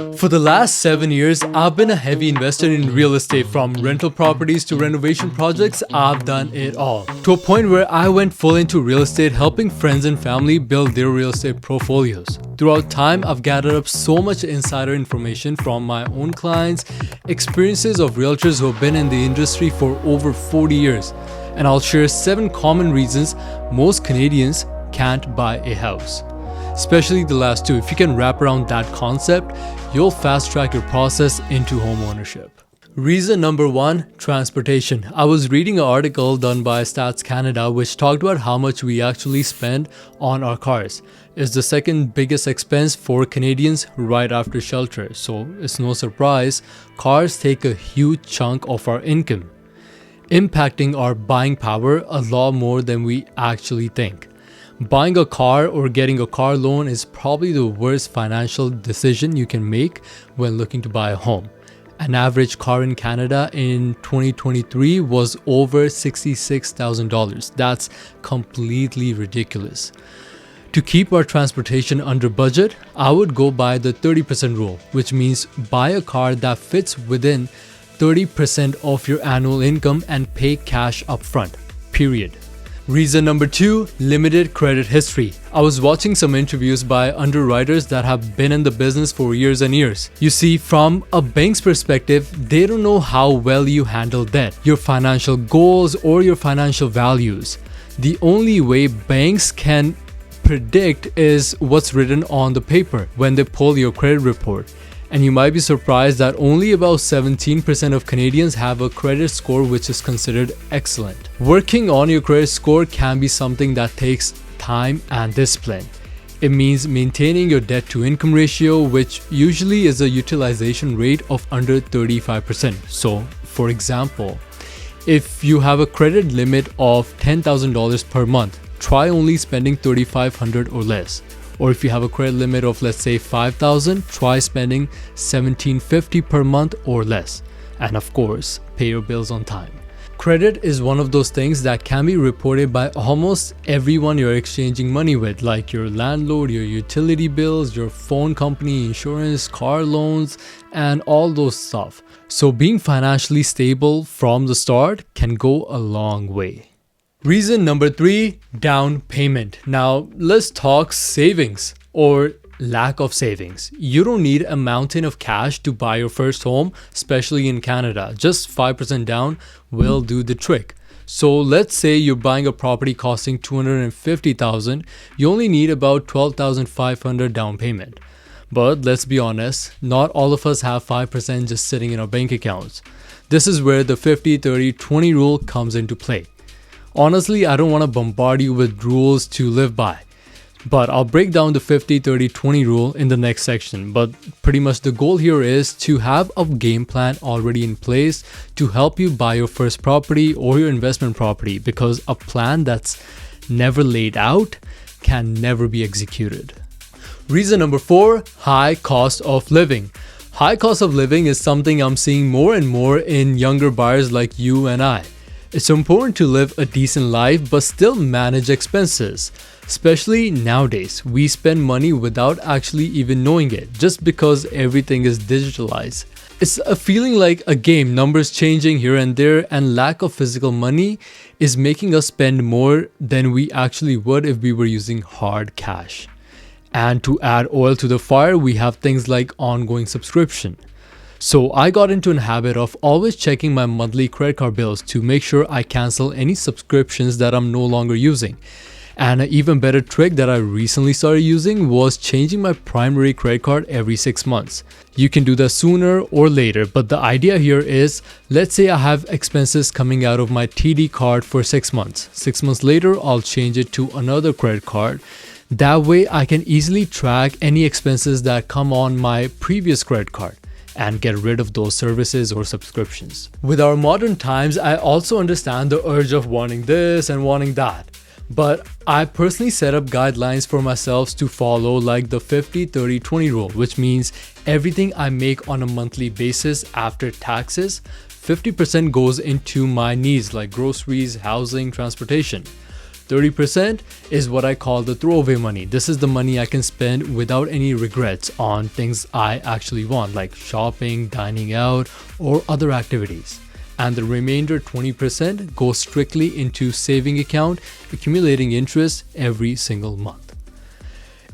For the last 7 years, I've been a heavy investor in real estate. From rental properties to renovation projects, I've done it all. To a point where I went full into real estate, helping friends and family build their real estate portfolios. Throughout time, I've gathered up so much insider information from my own clients, experiences of realtors who have been in the industry for over 40 years. And I'll share 7 common reasons most Canadians can't buy a house. Especially the last 2. If you can wrap around that concept, you'll fast track your process into home ownership. Reason number 1, transportation. I was reading an article done by Stats Canada which talked about how much we actually spend on our cars. It's the second biggest expense for Canadians right after shelter. So it's no surprise, cars take a huge chunk of our income, impacting our buying power a lot more than we actually think. Buying a car or getting a car loan is probably the worst financial decision you can make when looking to buy a home. An average car in Canada in 2023 was over $66,000. That's completely ridiculous. To keep our transportation under budget, I would go by the 30% rule, which means buy a car that fits within 30% of your annual income and pay cash upfront, period. Reason number 2, limited credit history. I was watching some interviews by underwriters that have been in the business for years and years. You see, from a bank's perspective, they don't know how well you handle debt, your financial goals, or your financial values. The only way banks can predict is what's written on the paper when they pull your credit report. And you might be surprised that only about 17% of Canadians have a credit score which is considered excellent. Working on your credit score can be something that takes time and discipline. It means maintaining your debt to income ratio, which usually is a utilization rate of under 35%. So, for example, if you have a credit limit of $10,000 per month, try only spending $3,500 or less. Or if you have a credit limit of, let's say, $5,000, try spending $1,750 per month or less. And of course, pay your bills on time. Credit is one of those things that can be reported by almost everyone you're exchanging money with, like your landlord, your utility bills, your phone company, insurance, car loans, and all those stuff. So being financially stable from the start can go a long way. Reason number 3, down payment. Now let's talk savings or lack of savings. You don't need a mountain of cash to buy your first home, especially in Canada. Just 5% down will do the trick. So let's say you're buying a property costing $250,000. You only need about $12,500 down payment. But let's be honest, not all of us have 5% just sitting in our bank accounts. This is where the 50-30-20 rule comes into play. Honestly, I don't want to bombard you with rules to live by, but I'll break down the 50-30-20 rule in the next section. But pretty much the goal here is to have a game plan already in place to help you buy your first property or your investment property, because a plan that's never laid out can never be executed. Reason number 4, high cost of living. High cost of living is something I'm seeing more and more in younger buyers like you and I. It's important to live a decent life but still manage expenses. Especially nowadays, we spend money without actually even knowing it, just because everything is digitalized. It's a feeling like a game, numbers changing here and there, and lack of physical money is making us spend more than we actually would if we were using hard cash. And to add oil to the fire, we have things like ongoing subscription. So I got into a habit of always checking my monthly credit card bills to make sure I cancel any subscriptions that I'm no longer using. And an even better trick that I recently started using was changing my primary credit card every 6 months. You can do that sooner or later, but the idea here is, let's say I have expenses coming out of my TD card for 6 months. 6 months later, I'll change it to another credit card. That way I can easily track any expenses that come on my previous credit card and get rid of those services or subscriptions. With our modern times, I also understand the urge of wanting this and wanting that. But I personally set up guidelines for myself to follow, like the 50-30-20 rule, which means everything I make on a monthly basis after taxes, 50% goes into my needs like groceries, housing, transportation. 30% is what I call the throwaway money. This is the money I can spend without any regrets on things I actually want, like shopping, dining out, or other activities. And the remainder 20% goes strictly into saving account, accumulating interest every single month.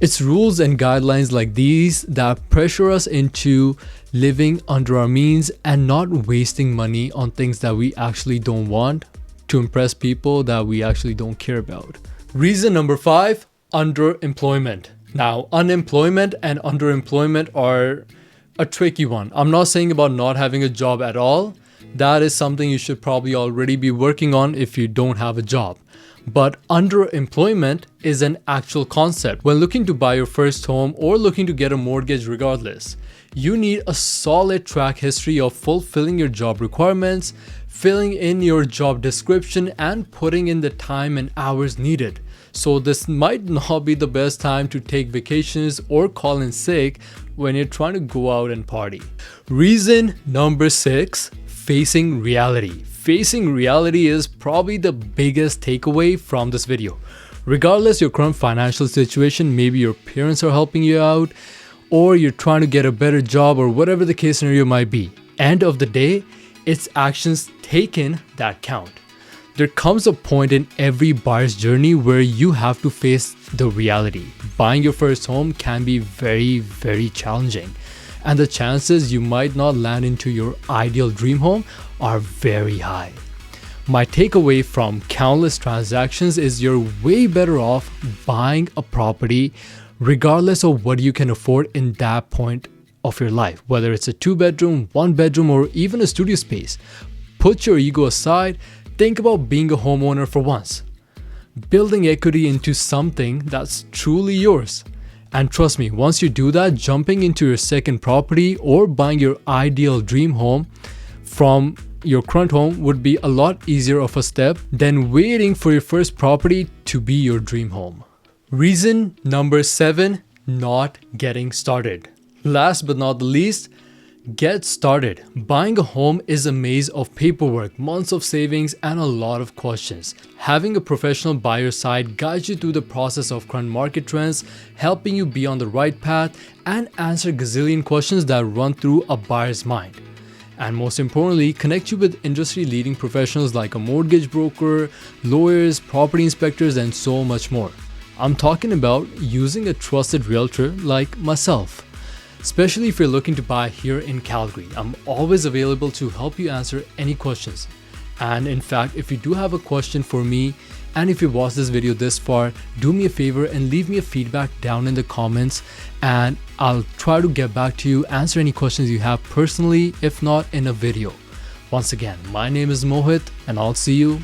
It's rules and guidelines like these that pressure us into living under our means and not wasting money on things that we actually don't want to impress people that we actually don't care about. Reason number 5, underemployment. Now, unemployment and underemployment are a tricky one. I'm not saying about not having a job at all. That is something you should probably already be working on if you don't have a job. But underemployment is an actual concept. When looking to buy your first home or looking to get a mortgage regardless, you need a solid track history of fulfilling your job requirements, filling in your job description, and putting in the time and hours needed. So this might not be the best time to take vacations or call in sick when you're trying to go out and party. Reason number 6, facing reality. Facing reality is probably the biggest takeaway from this video. Regardless your current financial situation, maybe your parents are helping you out, or you're trying to get a better job, or whatever the case scenario might be. End of the day, it's actions taken that count. There comes a point in every buyer's journey where you have to face the reality. Buying your first home can be very, very challenging, and the chances you might not land into your ideal dream home are very high. My takeaway from countless transactions is you're way better off buying a property regardless of what you can afford in that point of your life, whether it's a 2-bedroom, 1-bedroom, or even a studio space. Put your ego aside, think about being a homeowner for once, building equity into something that's truly yours. And trust me, once you do that, jumping into your second property or buying your ideal dream home from your current home would be a lot easier of a step than waiting for your first property to be your dream home. Reason number 7, not getting started. Last but not the least, get started. Buying a home is a maze of paperwork, months of savings, and a lot of questions. Having a professional by your side guides you through the process of current market trends, helping you be on the right path and answer gazillion questions that run through a buyer's mind. And most importantly, connect you with industry-leading professionals like a mortgage broker, lawyers, property inspectors, and so much more. I'm talking about using a trusted realtor like myself. Especially if you're looking to buy here in Calgary, I'm always available to help you answer any questions. And in fact, if you do have a question for me, and if you watched this video this far, do me a favor and leave me a feedback down in the comments, and I'll try to get back to you, answer any questions you have personally, if not in a video. Once again, my name is Mohit, and I'll see you